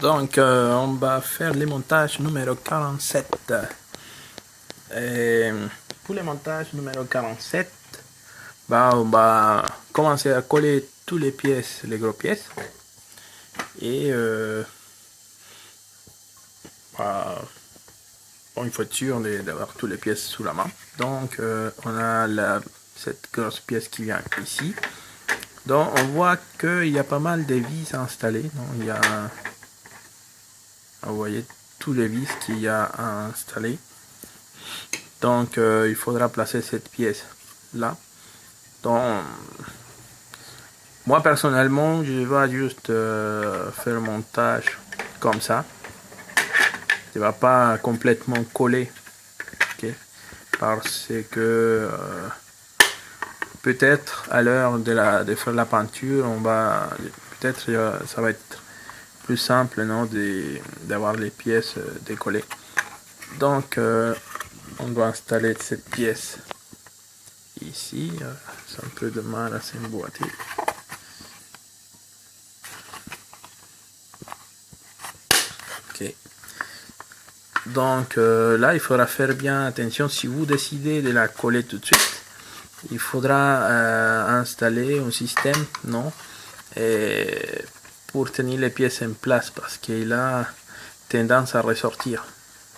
Donc, on va faire les montages numéro 47. Et pour les montages numéro 47, on va commencer à coller toutes les pièces, les grosses pièces. Et il faut être sûr d'avoir toutes les pièces sous la main. Donc, on a cette grosse pièce qui vient ici. Donc, on voit qu'il y a pas mal de vis installées. Donc, il y a, vous voyez, tous les vis qu'il y a installées. Donc, il faudra placer cette pièce là. Donc, moi personnellement, je vais juste faire le montage comme ça. Je ne vais pas complètement coller, okay? Parce que peut-être à l'heure de faire la peinture, peut-être ça va être plus simple, non, d'avoir les pièces décollées. Donc, on doit installer cette pièce ici. C'est un peu de mal à s'emboîter. Ok. Donc là, il faudra faire bien attention. Si vous décidez de la coller tout de suite, il faudra installer un système, non, et pour tenir les pièces en place, parce qu'il a tendance à ressortir.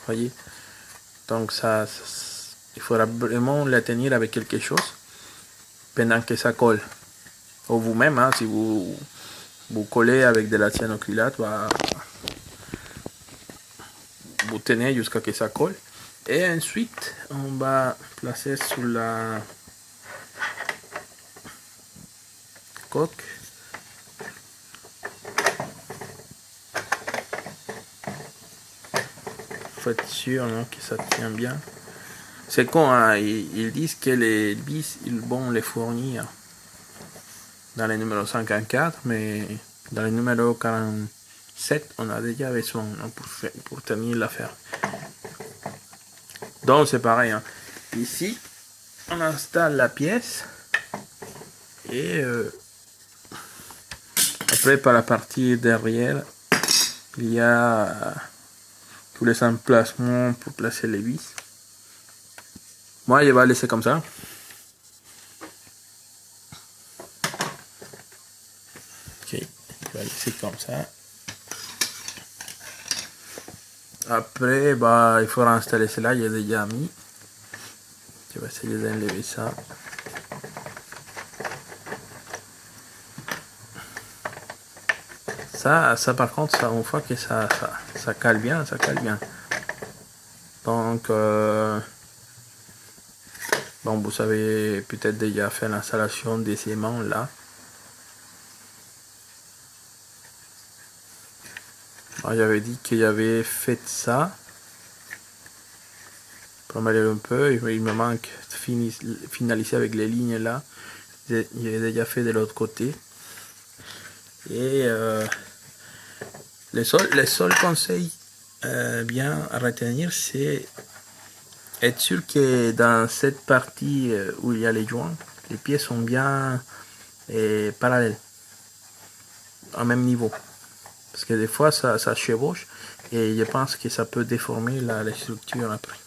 Voyez. Donc il faudra vraiment la tenir avec quelque chose pendant que ça colle. Ou vous-même, hein, si vous collez avec de la cyanoacrylate, vous tenez jusqu'à ce que ça colle. Et ensuite, on va placer sur la coque. Faut être sûr, non, que ça tient bien. C'est con, hein, ils disent que les vis, ils vont les fournir dans le numéro 54, mais dans le numéro 47, on a déjà besoin, hein, pour tenir l'affaire. Donc c'est pareil, hein. Ici, on installe la pièce et après par la partie derrière, il y a tous les emplacements pour placer les vis. Moi, je vais laisser comme ça. Ok, je vais laisser comme ça. Après, il faudra installer cela, j'ai déjà mis. Je vais essayer d'enlever ça. Ça par contre, ça, une fois que ça cale bien, ça cale bien. Donc, bon, vous avez peut-être déjà fait l'installation des aimants là. Moi, j'avais dit qu'il y avait fait ça. Pour m'aller un peu, il me manque de finaliser avec les lignes là. J'ai déjà fait de l'autre côté. Et le seul conseil bien à retenir, c'est être sûr que dans cette partie où il y a les joints, les pieds sont bien parallèles, au même niveau. Parce que des fois, ça chevauche et je pense que ça peut déformer la structure après.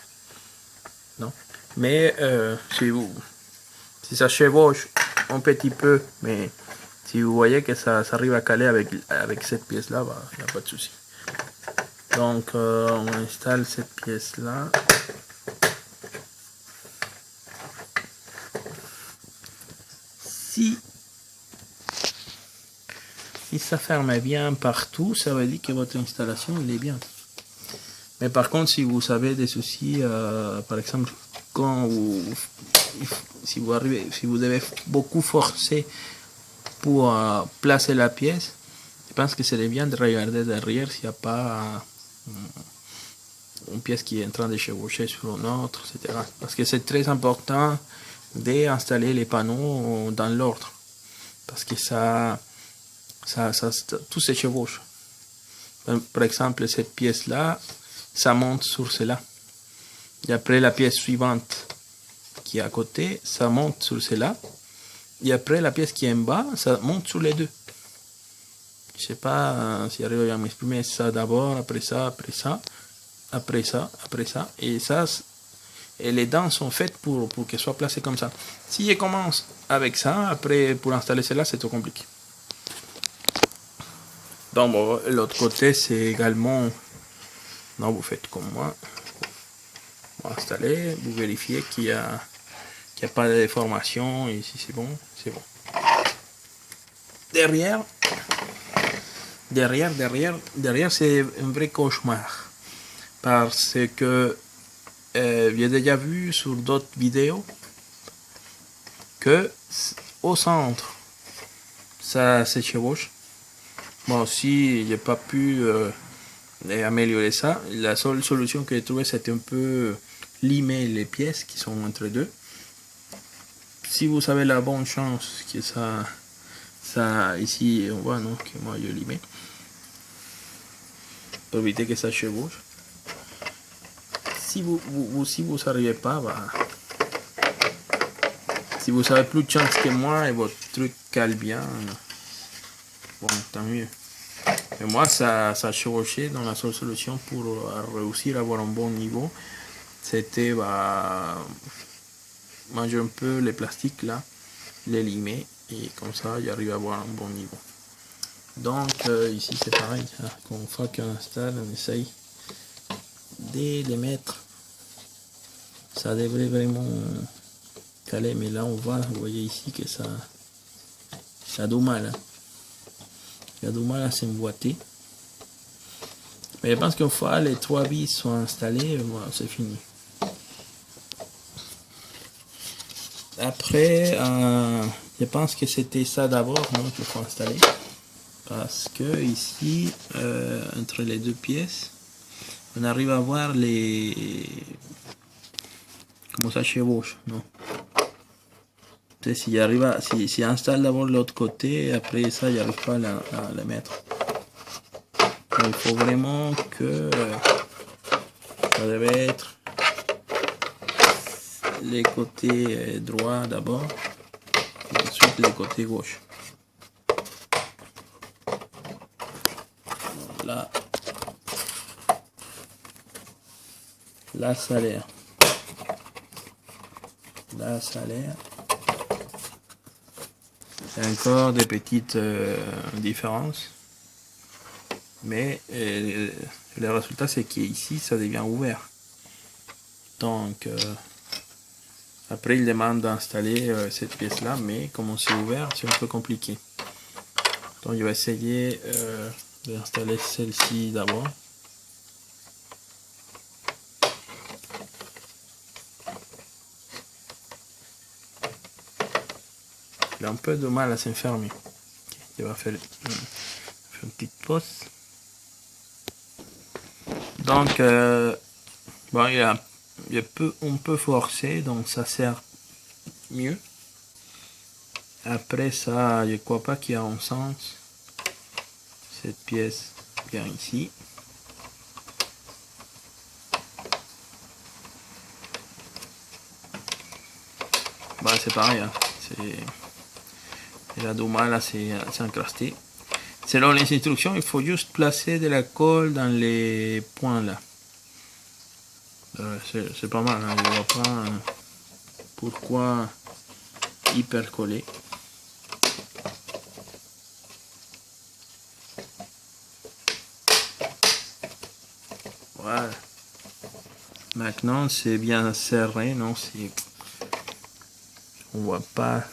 Non? Mais si ça chevauche un petit peu, mais si vous voyez que ça arrive à caler avec cette pièce-là, il n'y a pas de souci. Donc, on installe cette pièce-là. Si ça ferme bien partout, ça veut dire que votre installation il est bien. Mais par contre, si vous avez des soucis, par exemple, si vous avez beaucoup forcé pour placer la pièce, je pense que c'est bien de regarder derrière s'il n'y a pas une pièce qui est en train de chevaucher sur une autre, etc. Parce que c'est très important d'installer les panneaux dans l'ordre. Parce que tout se chevauche. Par exemple, cette pièce-là, ça monte sur cela. Et après, la pièce suivante qui est à côté, ça monte sur cela. Et après, la pièce qui est en bas, ça monte sur les deux. Je sais pas si j'arrive à m'exprimer. Ça d'abord, après ça, après ça, après ça, après ça. Et ça, et les dents sont faites pour qu'elles soient placées comme ça. Si je commence avec ça, après pour installer celle-là, c'est trop compliqué. Donc bon, l'autre côté, c'est également... Non, vous faites comme moi. Vous installez, vous vérifiez qu'il n'y a pas de déformation. Et si c'est bon, c'est bon. Derrière, c'est un vrai cauchemar. Parce que j'ai déjà vu sur d'autres vidéos que au centre, ça se chevauche. Bon, si j'ai pas pu améliorer ça, la seule solution que j'ai trouvée, c'était un peu limer les pièces qui sont entre deux. Si vous avez la bonne chance que ça ici, on voit non, que moi je limé pour éviter que ça chevauche. Si vous n'arrivez pas, bah, si vous avez plus de chance que moi et votre truc cale bien, bon, tant mieux. Mais moi, ça a chevauché, donc la seule solution pour réussir à avoir un bon niveau, c'était bah, manger un peu les plastiques là, les limer, et comme ça, j'arrive à avoir un bon niveau. Donc, ici, c'est pareil, hein, quand on fait qu'un install, on essaye de les mettre. Ça devrait vraiment caler, mais là, on voit, vous voyez ici que ça a du mal. Hein. Il y a du mal à s'emboîter. Mais je pense qu'une fois les 3 vis sont installées, voilà, c'est fini. Après, je pense que c'était ça d'abord qu'il faut installer. Parce que ici, entre les deux pièces, on arrive à voir les... Comment ça chevauche, non? Si j'arrive à... Si j'installe d'abord l'autre côté, après ça, j'arrive pas à la mettre. Il faut vraiment que ça devait être les côtés droits d'abord et ensuite les côtés gauche. Là ça a l'air. Là ça a l'air. Il y a encore des petites différences. Mais le résultat c'est qu'ici ça devient ouvert. Donc après il demande d'installer cette pièce là, mais comme c'est ouvert c'est un peu compliqué. Donc je vais essayer d'installer celle-ci d'abord. Il a un peu de mal à s'enfermer. Okay, je vais faire une petite pause. Donc, bon, on peut forcer, donc ça sert mieux. Après ça, je ne crois pas qu'il y a un sens. Cette pièce vient ici. Bah, c'est pareil, hein. Il a du mal à s'encraster. Selon les instructions, il faut juste placer de la colle dans les points là. C'est pas mal, hein. Je vois pas pourquoi hyper coller. Voilà. Maintenant c'est bien serré, non? On voit pas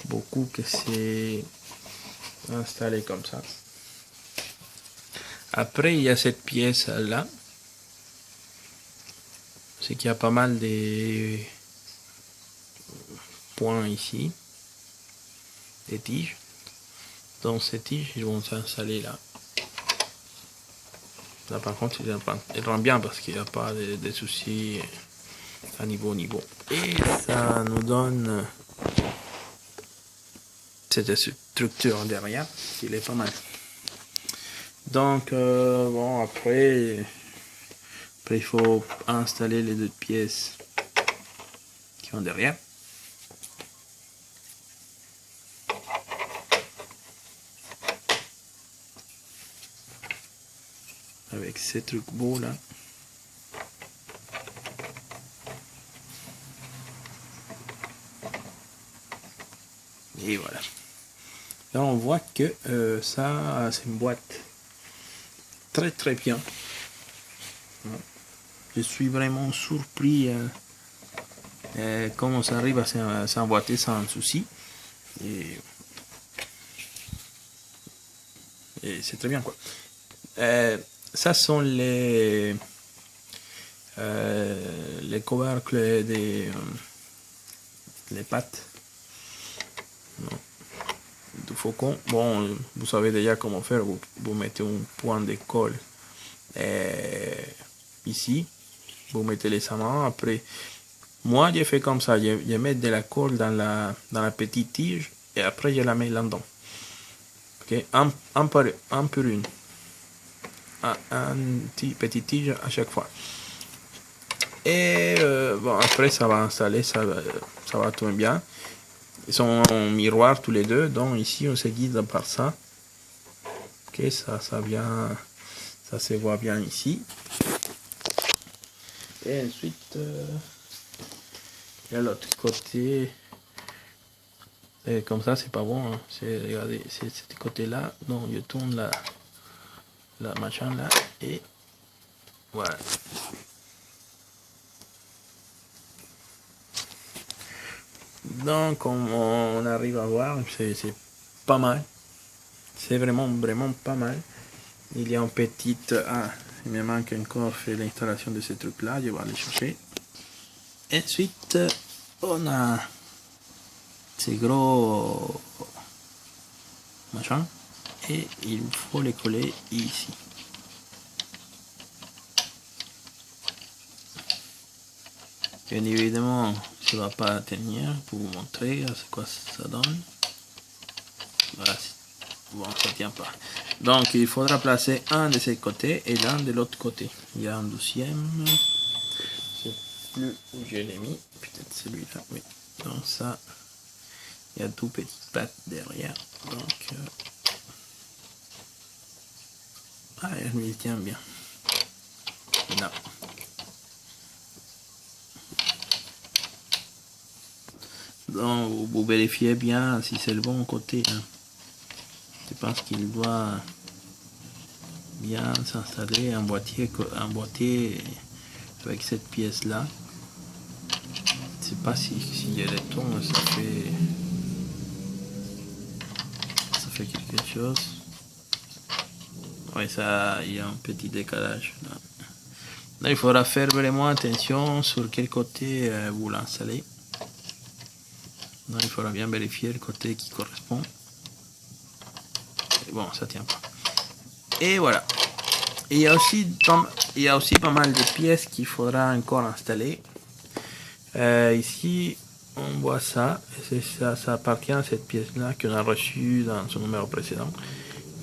beaucoup que c'est installé comme ça. Après il y a cette pièce là. C'est qu'il y a pas mal de points ici, des tiges. Donc ces tiges ils vont s'installer là. Là par contre il rend bien parce qu'il n'y a pas de soucis à niveau. Et ça nous donne cette structure derrière, qui est pas mal. Donc bon après il faut installer les deux pièces qui sont derrière. avec ces trucs beaux là. Et voilà. Là on voit que ça c'est une boîte très très bien. Je suis vraiment surpris comment ça arrive à s'emboîter sans souci. Et c'est très bien quoi. Ça sont les couvercles des les pattes du faucon. Bon, vous savez déjà comment faire. Vous mettez un point de colle ici, vous mettez les amants. Après, moi j'ai fait comme ça, je mets de la colle dans la petite tige et après je la mets là-dedans. Ok, un pour une, un petit tige à chaque fois. Et bon, après ça va installer, ça va tout bien. Ils sont en miroir tous les deux, donc ici on se guide par ça. Ok, ça vient, ça se voit bien ici. Et ensuite, il y a l'autre côté. Et comme ça, c'est pas bon. Hein. Regardez, c'est ce côté-là. Donc, je tourne la machin là. Et voilà. Donc, comme on arrive à voir, c'est pas mal. C'est vraiment pas mal. Il y a une petite... Ah, il me manque encore faire l'installation de ce truc-là. Je vais aller chercher. Ensuite, on a ces gros machin et il faut les coller ici. Bien évidemment, ça ne va pas tenir pour vous montrer c'est quoi ça donne. Voilà, bon, ça tient pas. Donc, il faudra placer un de ces côtés et l'un de l'autre côté. Il y a un deuxième. Je sais plus où je l'ai mis. Peut-être celui-là, oui. Donc ça, il y a deux petites pattes derrière. Donc, ah, il tient bien. Là. Donc, vous vérifiez bien si c'est le bon côté. Hein. Je pense qu'il doit bien s'installer un boîtier avec cette pièce là. Je sais pas si je retourne, ça fait quelque chose. Oui, ça, il y a un petit décalage là. Là, il faudra faire vraiment attention sur quel côté vous l'installez. Il faudra bien vérifier le côté qui correspond. Et bon, ça tient pas. Et voilà. Il y a aussi pas mal de pièces qu'il faudra encore installer. Ici, on voit ça. Et ça appartient à cette pièce-là qu'on a reçue dans son numéro précédent.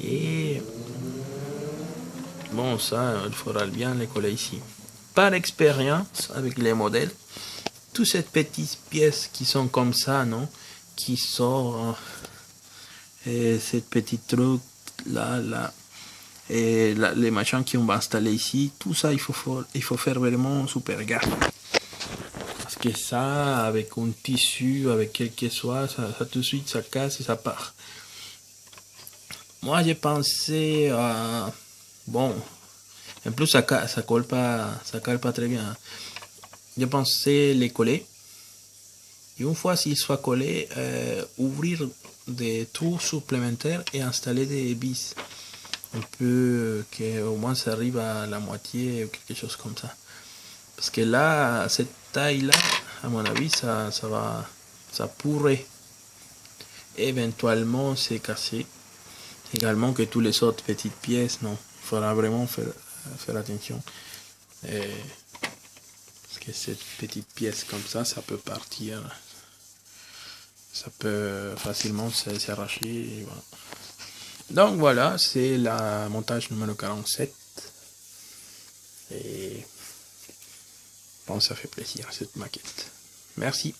Et bon, ça, il faudra bien les coller ici. Par expérience, avec les modèles, toutes ces petites pièces qui sont comme ça, non, qui sortent, et cette petite truc là, et les machins qu'on va installer ici, tout ça, il faut faire vraiment super gaffe. Parce que ça, avec un tissu, avec quel que soit, ça tout de suite, ça casse et ça part. Moi, j'ai pensé à... Bon, en plus, ça colle pas très bien. J'ai pensé les coller. Et une fois s'ils soient collés, ouvrir des trous supplémentaires et installer des vis. Un peu qu'au moins ça arrive à la moitié ou quelque chose comme ça. Parce que là, cette taille-là, à mon avis, ça pourrait éventuellement se casser. Également que toutes les autres petites pièces, non. Il faudra vraiment faire attention. Parce que cette petite pièce comme ça peut partir. Ça peut facilement s'arracher. Voilà. Donc voilà, c'est la montage numéro 47. Et bon, ça fait plaisir cette maquette. Merci.